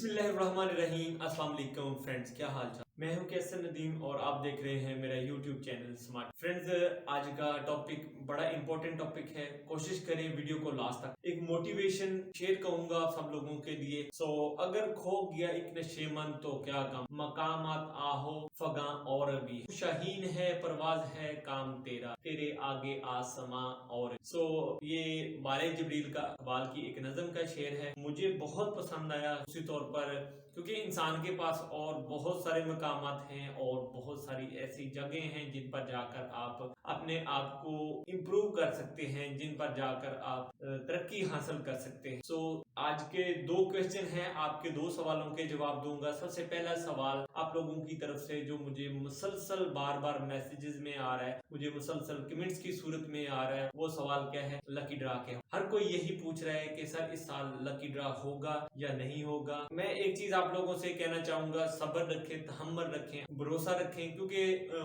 बिस्मिल्लाहिर्रहमानिर्रहीम। अस्सलाम वालेकुम फ्रेंड्स, क्या हाल चाल। मैं हूं कैसर नदीम और आप देख रहे हैं मेरा यूट्यूब चैनल स्मार्ट फ्रेंड्स। आज का टॉपिक बड़ा इंपॉर्टेंट टॉपिक है। कोशिश करें वीडियो को लास्ट तक। एक मोटिवेशन शेयर करूंगा आप सब लोगों के लिए। अगर खो गया एक नशेमन तो क्या गम, मकामात आहो फगा और भी, शाहीन है परवाज है काम तेरा, तेरे आगे आसमां और। ये बारे जिब्रील का अकबाल की एक नज़म का शेर है। मुझे बहुत पसंद आया उसी तौर पर क्योंकि इंसान के पास और बहुत सारे मकामात हैं और बहुत सारी ऐसी जगह हैं जिन पर जाकर आप अपने आप को इम्प्रूव कर सकते हैं, जिन पर जाकर आप तरक्की हासिल कर सकते हैं। आज के दो क्वेश्चन हैं, आपके दो सवालों के जवाब दूंगा। सबसे पहला सवाल आप लोगों की तरफ से जो मुझे मुसलसल बार बार मैसेजेस में आ रहा है, मुझे मुसलसल कमेंट्स की सूरत में आ रहा है, वो सवाल क्या है? लकी ड्रा के। हर कोई यही पूछ रहा है कि सर इस साल लकी ड्रा होगा या नहीं होगा। मैं एक चीज आप लोगों से कहना चाहूंगा, सब्र रखें, तहम्मुल रखें, भरोसा रखें, क्योंकि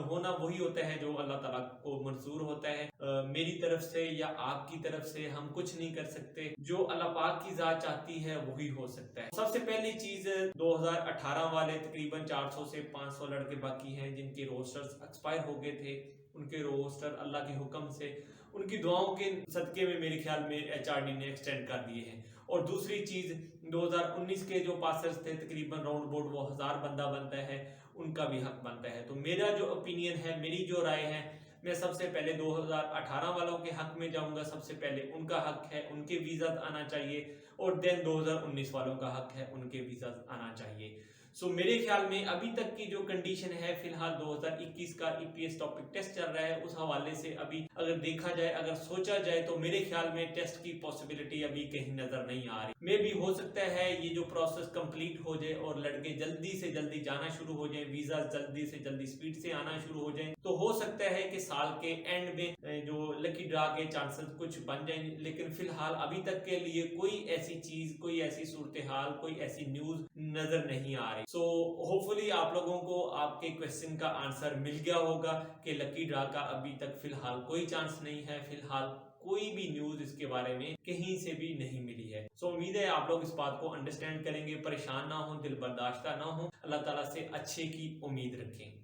होना वही होता है जो अल्लाह ताला को मंजूर होता है। मेरी तरफ से या आपकी तरफ से हम कुछ नहीं कर सकते। जो अल्लाह पाक की जात चाहती है वही हो सकता है। सबसे पहली चीज 2018 वाले तकरीबन 400 से 500 लड़के बाकी हैं जिनके रोस्टर्स एक्सपायर हो गए थे। उनके रोस्टर अल्लाह के हुक्म से, उनकी दुआओं के सदके में मेरे ख्याल में HRD ने एक्सटेंड कर दिए हैं। और दूसरी चीज 2019 के जो पासर्स थे तकरीबन राउंड बोर्ड वो 1000 बंदा बनता है, उनका भी हक बनता है। तो मेरा जो ओपिनियन है, मेरी जो राय है, मैं सबसे पहले 2018 वालों के हक में जाऊंगा। सबसे पहले उनका हक है, उनके वीजा आना चाहिए, और देन 2019 वालों का हक है, उनके वीजा आना चाहिए। मेरे ख्याल में अभी तक की जो कंडीशन है, फिलहाल 2021 का EPS टॉपिक टेस्ट चल रहा है, उस हवाले से अभी अगर देखा जाए, अगर सोचा जाए तो मेरे ख्याल में टेस्ट की पॉसिबिलिटी अभी कहीं नजर नहीं आ रही। मे भी हो सकता है ये जो प्रोसेस कंप्लीट हो जाए और लड़के जल्दी से जल्दी जाना शुरू हो जाए, वीजा जल्दी से जल्दी स्पीड से आना शुरू हो जाए, तो हो सकता है कि साल के एंड में जो लकी ड्रा के चांसेस कुछ बन जाए। लेकिन फिलहाल अभी तक के लिए कोई ऐसी चीज, कोई ऐसी सूरत हाल, कोई ऐसी न्यूज नजर नहीं आ रही। होपफुली आप लोगों को आपके क्वेश्चन का आंसर मिल गया होगा कि लकी ड्रा का अभी तक फिलहाल कोई चांस नहीं है। फिलहाल कोई भी न्यूज इसके बारे में कहीं से भी नहीं मिली है। उम्मीद है आप लोग इस बात को अंडरस्टैंड करेंगे, परेशान ना हो, दिल बर्दाश्ता ना हो, अल्लाह ताला से अच्छे की उम्मीद रखें।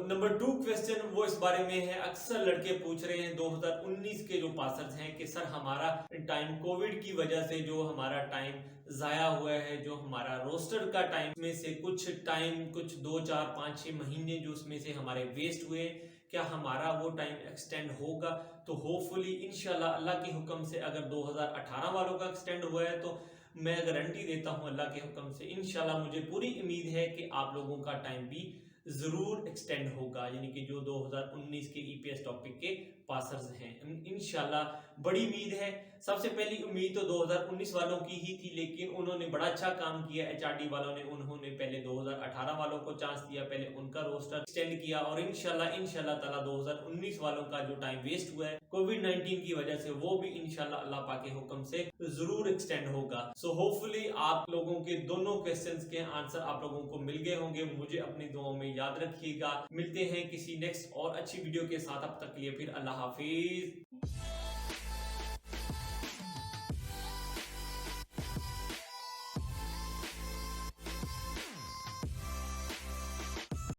नंबर 2 क्वेश्चन वो इस बारे में है। अक्सर लड़के पूछ रहे हैं 2019 के जो पासर्स हैं कि सर हमारा टाइम कोविड की वजह से जो हमारा टाइम जाया हुआ है, जो हमारा रोस्टर का टाइम में से कुछ टाइम, कुछ 2 4 5 6 महीने जो उसमें से हमारे वेस्ट हुए, क्या हमारा वो टाइम एक्सटेंड होगा? तो होपफुली इंशाल्लाह अल्लाह के हुक्म से अगर 2018 वालों का एक्सटेंड हुआ है तो मैं गारंटी देता हूं अल्लाह के हुक्म से, इंशाल्लाह मुझे पूरी उम्मीद है कि आप लोगों का टाइम भी जरूर एक्सटेंड होगा। यानी कि जो 2019 के EPS टॉपिक के पासर्स हैं, इंशाल्लाह बड़ी उम्मीद है। सबसे पहली उम्मीद तो 2019 वालों की ही थी, लेकिन उन्होंने बड़ा अच्छा काम किया HRD वालों ने। उन्होंने पहले 2018 वालों को चांस दिया, पहले उनका रोस्टर एक्सटेंड किया, और इंशाल्लाह ताला 2019 वालों का जो टाइम वेस्ट हुआ है कोविड-19 की वजह से, वो भी इंशाल्लाह अल्लाह पाक के हुक्म से जरूर एक्सटेंड होगा। होपफुली आप लोगों के दोनों क्वेश्चंस के आंसर आप लोगों को मिल गए होंगे। मुझे अपनी दुआओं में याद रखिएगा। मिलते हैं किसी नेक्स्ट और अच्छी वीडियो के साथ, अब तक के लिए फिर अल्लाह हाफिज।